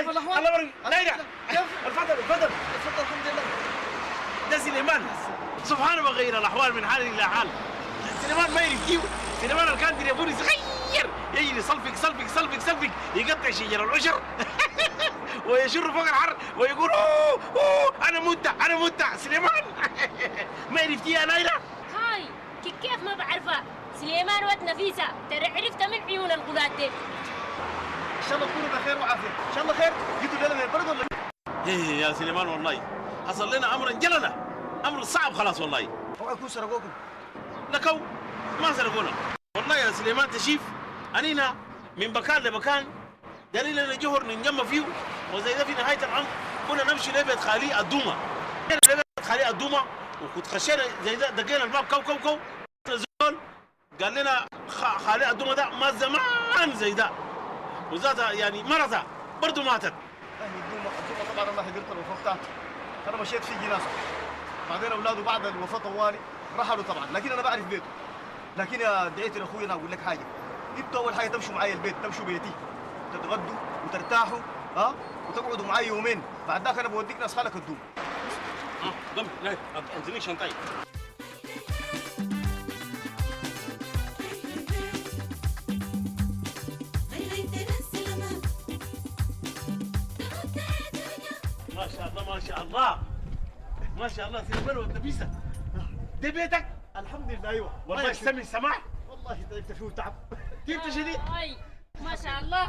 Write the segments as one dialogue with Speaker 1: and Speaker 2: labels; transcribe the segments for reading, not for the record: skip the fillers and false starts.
Speaker 1: بالله الله يبارك. نايرة الفضل الفضل الفضل. الحمد لله. ده سليمان سبحان الله غير الاحوال من حال الى حال. سليمان ما يركيو. سليمان اللي كان تليفوني صغير يجري صلفك صلفك صلفك صلفك يقطع شجر العشر ويشر فوق الحر ويقول اوه اوه انا مت انا مت. سليمان ما عرفتيها يا نايلة؟
Speaker 2: هاي كيف ما بعرفها. سليمان واد نفيسة ترى عرفتها من عيون الغلات دي.
Speaker 1: ان شاء الله تكونوا بخير وعافيه. ان شاء الله خير. جيتوا ليله من البرد ولا ايه يا سليمان؟ والله حصل لنا امر جلنا، امر صعب خلاص والله. اوعى يكون سرقوكم. لكو ما سرقونا والله يا سليمان. تشيف انينا من مكان لمكان دليل ان جهر ننجم فيه وزي ده في نهايه الامر كنا نمشي لبيت خالي الدومه. لبيت خالي الدومه وكنت خشينا زي ده دقينا الباب كو كو كو زول قال لنا خالي الدومه ده ما زمان زي ده وذاتها يعني مرتها برضه ماتت. الدومه طبعا الله يقدر الوفاه بتاعته. انا مشيت في جنازه بعدين اولاده بعد الوفاه طوالي رحلوا طبعا، لكن انا بعرف بيته. لكن يا دعيت لاخوي انا اقول لك حاجه، انتوا اول حاجه تمشوا معايا البيت، تمشوا بيتي تتغدوا وترتاحوا وتقعدوا معايا يومين، بعد ذاك انا بوديك ناس خالك الدوم. قم لا انزليك شنطاي. ما شاء الله ما شاء الله ما شاء الله. سليمان والنبيسه ده بيتك؟ الحمد لله. ايوه والله سمي السماح. والله تعبت فيه وتعب. تعبت شديد.
Speaker 2: اي ما شاء الله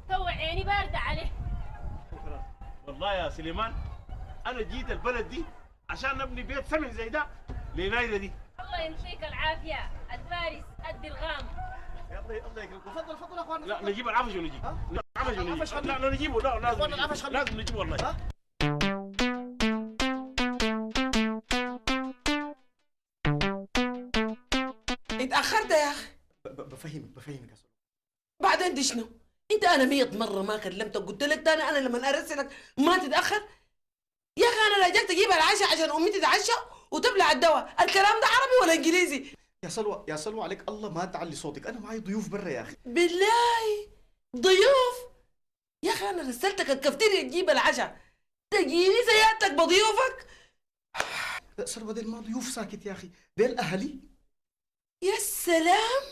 Speaker 2: تو عيني بارده عليه.
Speaker 1: شكرا والله يا سليمان. انا جيت البلد دي عشان نبني بيت سمح زي ده لنايلة دي.
Speaker 2: الله ينطيك العافيه الفارس قد الغام.
Speaker 1: الله يكرمكم. تفضل تفضل يا اخوانا. لا نجيب العفش ونجيب. العفش ونجيب. لا نجيبه. لا لازم نجيبه والله.
Speaker 3: اتأخرت يا أخي.
Speaker 1: بفهمك يا سليمان.
Speaker 3: بعدين دي شنو؟ أنت أنا 100 مرة ما كلمتك قلت لك تاني أنا لما أرسلك ما تتأخر؟ يا أخي أنا رجعت أجيب العشاء عشان أمي تتعشى وتبلع الدواء، الكلام ده عربي ولا إنجليزي؟
Speaker 1: يا سلوى عليك الله ما تعلي صوتك، أنا معي ضيوف برا يا أخي.
Speaker 3: بالله ضيوف؟ يا أخي أنا رسلتك الكافتيريا تجيب العشاء، تجيني سيادتك بضيوفك؟
Speaker 1: لا سلوى ديل ما ضيوف، ساكت يا أخي، ديل أهلي.
Speaker 3: يا سلام،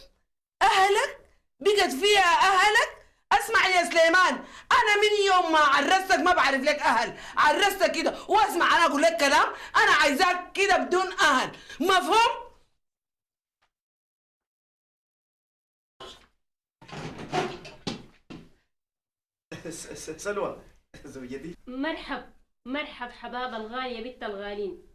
Speaker 3: أهلك؟ بقت فيها أهلك؟ اسمع يا سليمان، أنا من يوم ما عرستك ما بعرف لك أهل، عرستك كده واسمع أنا أقول لك كلام، أنا عايزاك كده بدون أهل، مفهوم؟
Speaker 1: سلوى زوجتي.
Speaker 2: مرحب حباب الغالية بنت الغالين.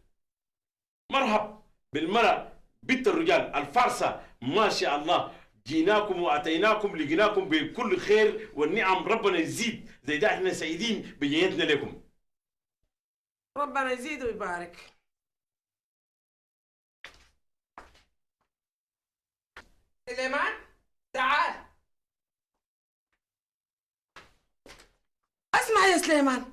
Speaker 1: مرحب بالمرأة بنت الرجال الفرسة ما شاء الله. جيناكم واتيناكم لقيناكم بكل خير والنعم، ربنا يزيد زي ده. احنا سعيدين بجيتنا لكم.
Speaker 3: ربنا يزيد ويبارك. سليمان تعال. اسمع يا سليمان،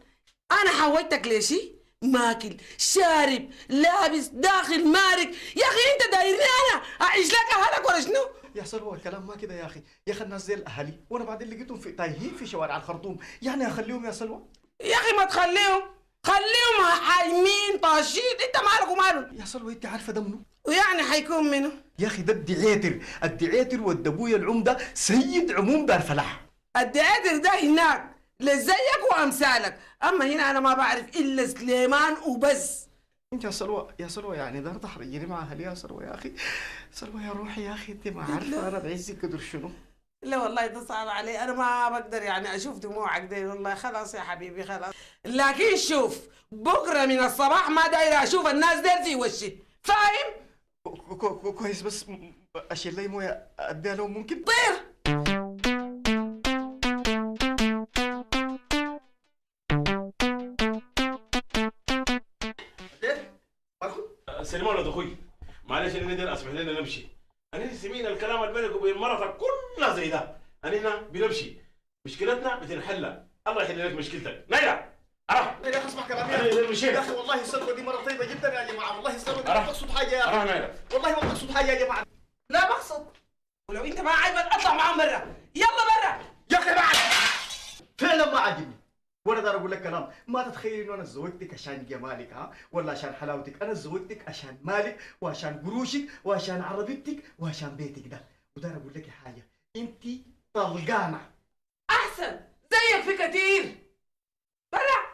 Speaker 3: انا حوجتك ليشي ماكل شارب لابس داخل مارك، يا اخي انت دايرني انا اعيش لك اهلك ولا شنو؟
Speaker 1: يا سلوى الكلام ما كده يا اخي، يا اخي الناس زي اهلي وانا بعدين لقيتهم في تايهين في شوارع الخرطوم، يعني اخليهم يا سلوى؟
Speaker 3: يا اخي ما تخليهم، خليهم حايمين طاشين، انت مالك ومالهم؟
Speaker 1: يا سلوى انت عارفه ده منو؟
Speaker 3: ويعني حيكون منو؟
Speaker 1: يا اخي ده الدعيتر والدبويه العمده سيد عموم دار فلاح.
Speaker 3: الدعاتر ده هناك لزيك وامثالك، اما هنا انا ما بعرف الا سليمان وبس.
Speaker 1: انت يا سلوى يعني ده تحرجيني مع اهلي يا سلوى يا اخي. سلوى يا روحي يا اخي انت ما عارفه انا بعزك قدر شنو.
Speaker 3: لا والله ده صعب علي، انا ما بقدر يعني اشوف دموعك دي والله. خلاص يا حبيبي خلاص، لكن شوف بكره من الصباح ما داير اشوف الناس ديل في وشي، فاهم؟
Speaker 1: كويس بس اشيل لي مويه اديها لهم ممكن؟
Speaker 3: طير.
Speaker 1: سليمان ولد اخوي معلش انا نقدر اسمح لنا نمشي. انا سمينا الكلام اللي بينك وبين مرتك كلها زي ده، انا هنا بنمشي مشكلتنا بتنحل. الله يحل لك مشكلتك. نايلة اروح. نايلة اسمع كلامي يا اخي والله السلوى دي مرة طيبة جدا يا جماعة، والله السلوى دي ما بقصد حاجة يا اخي. اروح نايلة والله ما بقصد حاجة يا جماعة.
Speaker 3: لا بقصد، ولو انت ما عاجبك اطلع معاهم برا، يلا برا.
Speaker 1: يا اخي ما عجبني فعلا ما عجبني.
Speaker 4: وانا دار اقول لك كلام، ما تتخيل انه انا زوجتك عشان جمالك ها ولا عشان حلاوتك، انا زوجتك عشان مالك وعشان قروشك وعشان عربيتك وعشان بيتك ده. ودار اقول لك حاجه، انت طلقانه.
Speaker 3: احسن زيك في كتير. طلع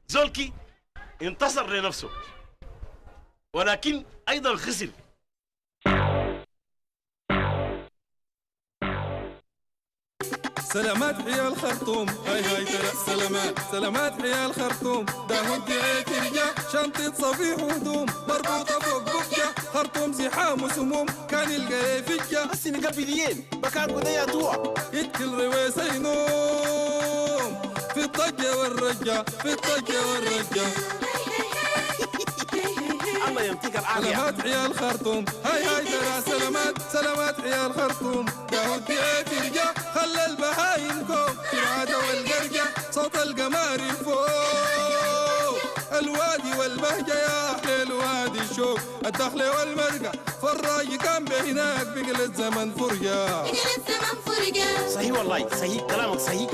Speaker 1: زولكي انتصر لنفسه ولكن ايضا خسر.
Speaker 5: سلامات عيال خرطوم، هاي هاي ترى سلامات سلامات عيال خرطوم، ده ودي ترجع شنطة صفيح وهدوم مربوطة فوق بكة، خرطوم زحام وسموم كان يلقى فجة
Speaker 1: السنة قبليين بكار بداية توع
Speaker 5: يتكل رويسي نوم في الضجة والرجة في الضجة والرجة.
Speaker 1: الله يمتيك العافية.
Speaker 5: سلامات عيال خرطوم، هاي هاي ترى سلامات سلامات عيال خرطوم، ده ودي ترجع خلى البهايم كوم في العادة والقرقة صوت القمار فوق الوادي والبهجة يا أحلى الوادي الشوق الدخلة والمرقة فراج كان بهناك بقلت زمن فرقة
Speaker 2: بقلت زمن فرقة.
Speaker 1: صحيح والله صحيح كلامك صحيح.